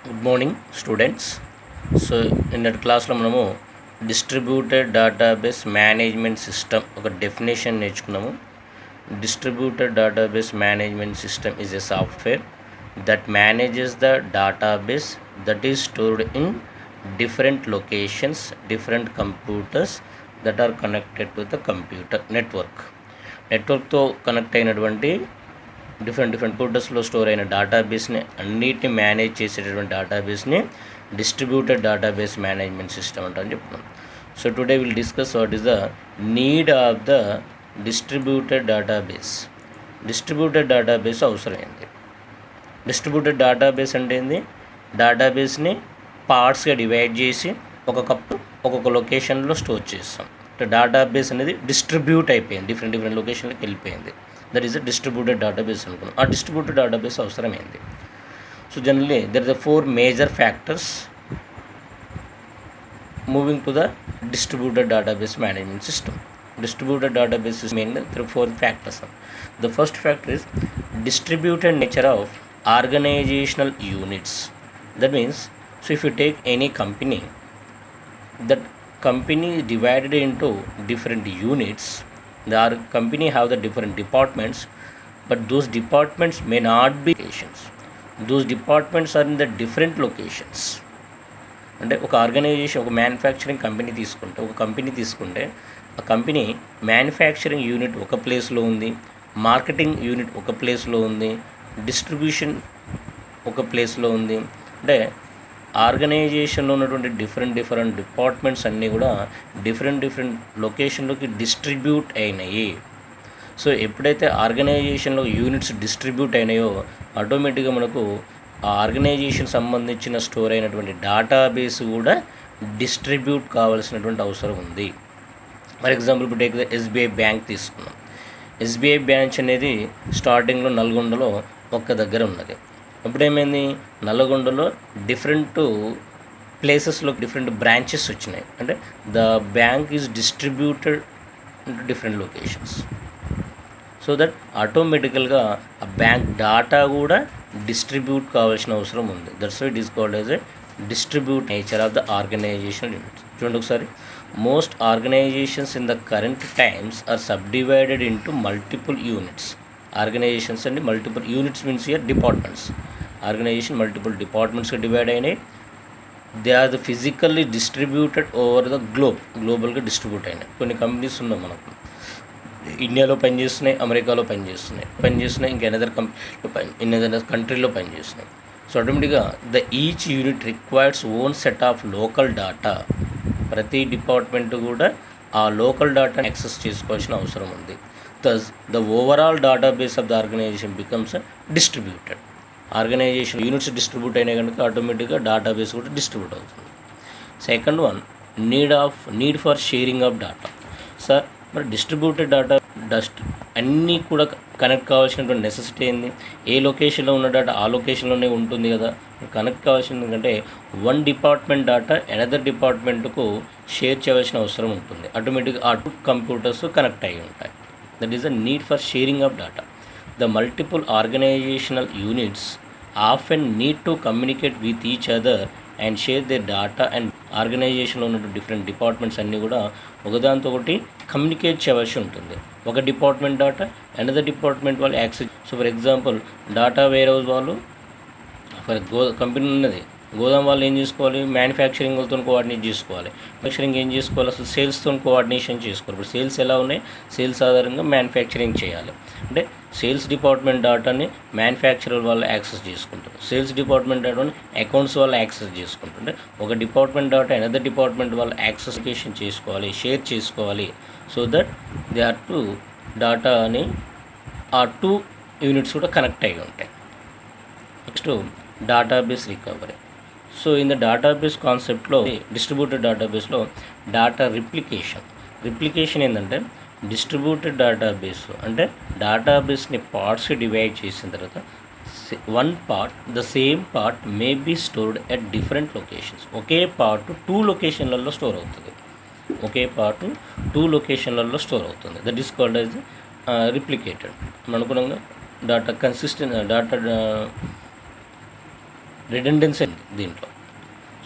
Good morning students. So నిన్నటి క్లాస్లో మనము డిస్ట్రిబ్యూటెడ్ డేటాబేస్ మేనేజ్మెంట్ సిస్టమ్ ఒక డెఫినేషన్ నేర్చుకున్నాము. Distributed database management system is a software that manages the database that is stored in different locations, different computers that are connected to the computer నెట్వర్క్తో connect అయినటువంటి different కంప్యూటర్స్లో store అయిన డేటాబేస్ని అన్నిటిని manage చేసేటటువంటి డేటాబేస్ని డిస్ట్రిబ్యూటెడ్ డేటాబేస్ మేనేజ్మెంట్ సిస్టమ్ అంటారని చెప్తున్నాం. So today will discuss what is the need of the distributed database. Distributed database అవసరమైంది. డిస్ట్రిబ్యూటెడ్ డేటాబేస్ అంటే ఏంది? డేటాబేస్ని పార్ట్స్గా డివైడ్ చేసి ఒక్కొక్క లొకేషన్లో స్టోర్ చేస్తాం. డేటాబేస్ అనేది డిస్ట్రిబ్యూట్ అయిపోయింది, డిఫరెంట్ లొకేషన్లోకి వెళ్ళిపోయింది. That is a distributed database అనుకున్నాం. ఆ డిస్ట్రిబ్యూటెడ్ డేటాబేస్ అవసరమైంది. So generally there is the 4 major factors moving to the distributed database management system. Distributed database is mainly through 4 factors. The first factor is distributed nature of organizational units. That means, so if you take any company, that company is divided into different units. The company have the different departments, but those departments may not be locations. Those departments are in the different locations. అంటే ఒక organisation, ఒక manufacturing company తీసుకుంటే ఆ company manufacturing unit ఒక ప్లేస్లో ఉంది, marketing unit ఒక ప్లేస్లో ఉంది, డిస్ట్రిబ్యూషన్ ఒక ప్లేస్లో ఉంది. అంటే ఆర్గనైజేషన్లో ఉన్నటువంటి డిఫరెంట్ డిపార్ట్మెంట్స్ అన్నీ కూడా డిఫరెంట్ లొకేషన్లోకి డిస్ట్రిబ్యూట్ అయినాయి. సో ఎప్పుడైతే ఆర్గనైజేషన్లో యూనిట్స్ డిస్ట్రిబ్యూట్ అయినాయో ఆటోమేటిక్గా మనకు ఆ ఆర్గనైజేషన్ సంబంధించిన స్టోర్ అయినటువంటి డేటాబేస్ కూడా డిస్ట్రిబ్యూట్ కావాల్సినటువంటి అవసరం ఉంది. ఫర్ ఎగ్జాంపుల్ ఇప్పుడు టేక్ ద ఎస్బీఐ బ్యాంక్ తీసుకున్నాం. ఎస్బీఐ బ్రాంచ్ అనేది స్టార్టింగ్లో నల్గొండలో ఒక్క దగ్గర ఉన్నది. ఇప్పుడేమైంది, నల్గొండలో డిఫరెంట్ ప్లేసెస్లో డిఫరెంట్ బ్రాంచెస్ వచ్చినాయి. అంటే the bank is distributed into different locations. So that ఆటోమేటికల్గా ఆ బ్యాంక్ డాటా కూడా డిస్ట్రిబ్యూట్ కావాల్సిన అవసరం ఉంది. That's why it is called as a distribute nature of the organisational units. చూడండి ఒకసారి, most organisations in the current times are subdivided into multiple units. Organisations అండి multiple units means year departments. Organisation multiple డిపార్ట్మెంట్స్గా divide అయినాయి. They are the physically distributed over the గ్లోబల్గా distribute అయినాయి. కొన్ని companies ఉన్నాయి మనకు, ఇండియాలో పనిచేస్తున్నాయి, అమెరికాలో పనిచేస్తున్నాయి, ఇంకా ఎనదర్ కంట్రీలో పనిచేస్తున్నాయి. సో ఆటోమేటిక్గా the each unit requires own set of local data. ప్రతి డిపార్ట్మెంట్ కూడా ఆ లోకల్ డాటాని యాక్సెస్ చేసుకోవాల్సిన అవసరం ఉంది. Thus the overall database of the organization becomes distributed. Organization units distribute అయినా కనుక ఆటోమేటిక్గా డేటాబేస్ కూడా డిస్ట్రిబ్యూట్ అవుతుంది. Second one, need for sharing of data. Sir మరి డిస్ట్రిబ్యూటెడ్ డేటా అన్నీ కూడా కనెక్ట్ కావాల్సినటువంటి నెసెసిటీ ఏంది? ఏ లొకేషన్లో ఉన్న డేటా ఆ లొకేషన్లోనే ఉంటుంది కదా. కనెక్ట్ కావాల్సింది ఎందుకంటే వన్ డిపార్ట్మెంట్ డేటా ఎనదర్ డిపార్ట్మెంట్కు షేర్ చేయాల్సిన అవసరం ఉంటుంది. ఆటోమేటిక్గా ఆ 2 కంప్యూటర్స్ కనెక్ట్ అయ్యి ఉంటాయి. That is the need for sharing of data. The multiple organizational units often need to communicate with each other and share they data. And ఆర్గనైజేషన్లో ఉన్న డిఫరెంట్ డిపార్ట్మెంట్స్ అన్నీ కూడా ఒకదాంతో ఒకటి కమ్యూనికేట్ చేయవలసి ఉంటుంది. ఒక డిపార్ట్మెంట్ డేటా అనదర్ డిపార్ట్మెంట్ వాళ్ళు access. So for example data warehouse వాళ్ళు కంపెనీ ఉన్నది, గోదాం వాళ్ళు ఏం చేసుకోవాలి, మ్యానుఫ్యాక్చరింగ్ వాళ్ళతో కోఆర్డినేట్ చేసుకోవాలి. మ్యానుఫ్యాక్చరింగ్ ఏం చేసుకోవాలి, అసలు సేల్స్తో కోఆర్డినేషన్ చేసుకోవాలి. ఇప్పుడు సేల్స్ ఎలా ఉన్నాయి, సేల్స్ ఆధారంగా మ్యానుఫ్యాక్చరింగ్ చేయాలి. అంటే సేల్స్ డిపార్ట్మెంట్ డేటాని మ్యానుఫ్యాక్చరర్ వాళ్ళు యాక్సెస్ చేసుకుంటారు, సేల్స్ డిపార్ట్మెంట్ డేటాని అకౌంట్స్ వాళ్ళు యాక్సెస్ చేసుకుంటుంటే ఒక డిపార్ట్మెంట్ డేటా అనదర్ డిపార్ట్మెంట్ వాళ్ళు యాక్సెస్కేషన్ చేసుకోవాలి, షేర్ చేసుకోవాలి. So that they are to డేటాని ఆ 2 యూనిట్స్ కూడా కనెక్ట్ అయ్యి ఉంటాయి. Next database recovery. So in the database కాన్సెప్ట్లో డిస్ట్రిబ్యూటెడ్ డేటాబేస్లో డేటా రిప్లికేషన్ ఏంటంటే డిస్ట్రిబ్యూటెడ్ డేటాబేస్ అంటే డేటాబేస్ని పార్ట్స్కి డివైడ్ చేసిన తర్వాత one part the same part may be stored at different locations. ఒకే పార్ట్ 2 లొకేషన్లలో స్టోర్ అవుతుంది. That is called as replicated. అనుగుణంగా డేటా రిడెండెన్సీ దీంట్లో.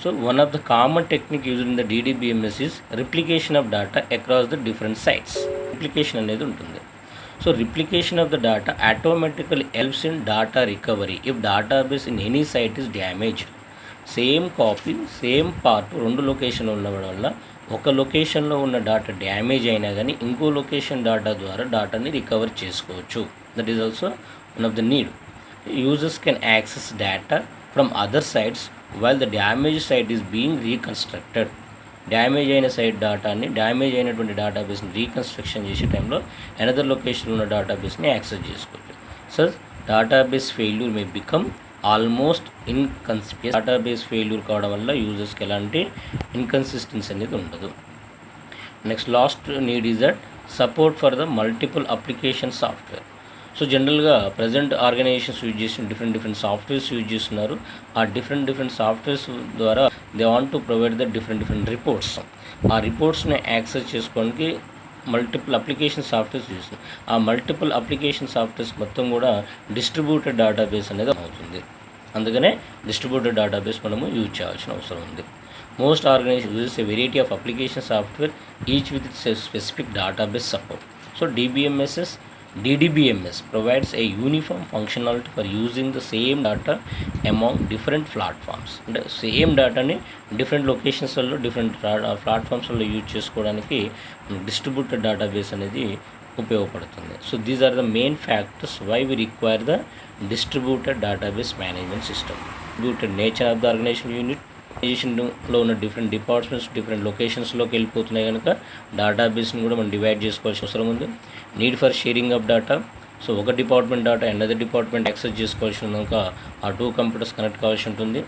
So one of the common technique used in the DDBMS is replication of data across the different sites. Replication అనేది ఉంటుంది. So replication of the data automatically helps in data recovery if database in any site is damaged. Same copy same part రెండు లొకేషన్లో ఉండడం వల్ల ఒక లొకేషన్లో ఉన్న data damage అయినా కానీ ఇంకో లొకేషన్ డేటా ద్వారా డేటాని రికవర్ చేసుకోవచ్చు. That is also one of the need. Users can access data from other sites while the damage site is being reconstructed. Damage అయిన సైట్ డేటాని డ్యామేజ్ అయినటువంటి డేటాబేస్ని రీకన్స్ట్రక్షన్ చేసే టైంలో అనదర్ లొకేషన్లో ఉన్న డేటాబేస్ని యాక్సెస్ చేసుకోవచ్చు. So database failure may become almost inconsistent. Database failure కావడం వల్ల యూజర్స్కి ఎలాంటి ఇన్కన్సిస్టెన్సీ అనేది ఉండదు. Next last need is that support for the multiple application software. So జనరల్గా ప్రజెంట్ ఆర్గనైజేషన్స్ యూజ్ చేసిన డిఫరెంట్ సాఫ్ట్వేర్స్ యూజ్ చేస్తున్నారు. ఆ డిఫరెంట్ సాఫ్ట్వేర్స్ ద్వారా they want to provide the different reports. ఆ రిపోర్ట్స్ని యాక్సెస్ చేసుకోవడానికి మల్టిపుల్ అప్లికేషన్ సాఫ్ట్వేర్స్ చేస్తుంది. ఆ multiple application softwares మొత్తం కూడా డిస్ట్రిబ్యూటెడ్ డేటాబేస్ అనేది అవుతుంది. అందుకనే డిస్ట్రిబ్యూటెడ్ డేటాబేస్ మనము యూజ్ చేయాల్సిన అవసరం ఉంది. Most organization uses a variety of application software each with specific database support. So DDBMS provides a uniform functionality for using the same data among different platforms. అంటే same డేటాని different లొకేషన్స్లో different ప్లాట్ఫామ్స్లో use చేసుకోవడానికి distributed database అనేది ఉపయోగపడుతుంది. So these are the main factors why we require the distributed database management system. Distributed nature of the organization unit, ఆర్గనైజేషన్లో ఉన్న different departments different లొకేషన్స్లోకి వెళ్ళిపోతున్నాయి కనుక డేటాబేస్ని కూడా మనం డివైడ్ చేసుకోవాల్సిన అవసరం ఉంది. Need for sharing of data. So ఒక department data another department access చేసుకోవాల్సి ఉంది కనుక ఆ 2 కంప్యూటర్స్ కనెక్ట్ కావాల్సి ఉంటుంది.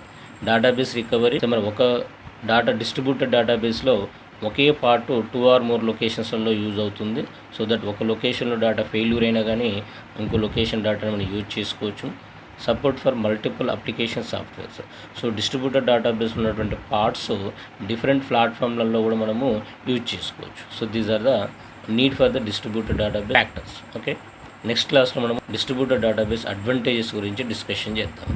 డేటాబేస్ రికవరీ, మరి ఒక డేటా డిస్ట్రిబ్యూటెడ్ డేటాబేస్లో ఒకే పార్ట్ 2 or more లొకేషన్స్లో యూజ్ అవుతుంది. సో దట్ ఒక లొకేషన్లో డేటా ఫెయిల్యూర్ అయినా కానీ ఇంకో లొకేషన్ డేటాను మనం యూజ్ చేసుకోవచ్చు. Support for multiple application softwares. So distributed database ఉన్నటువంటి పార్ట్స్ డిఫరెంట్ ప్లాట్ఫామ్లలో కూడా మనము యూజ్ చేసుకోవచ్చు. So these are the need for the distributed database factors. Okay, next క్లాస్లో మనం డిస్ట్రిబ్యూటెడ్ డేటాబేస్ అడ్వాంటేజెస్ గురించి డిస్కషన్ చేద్దాం.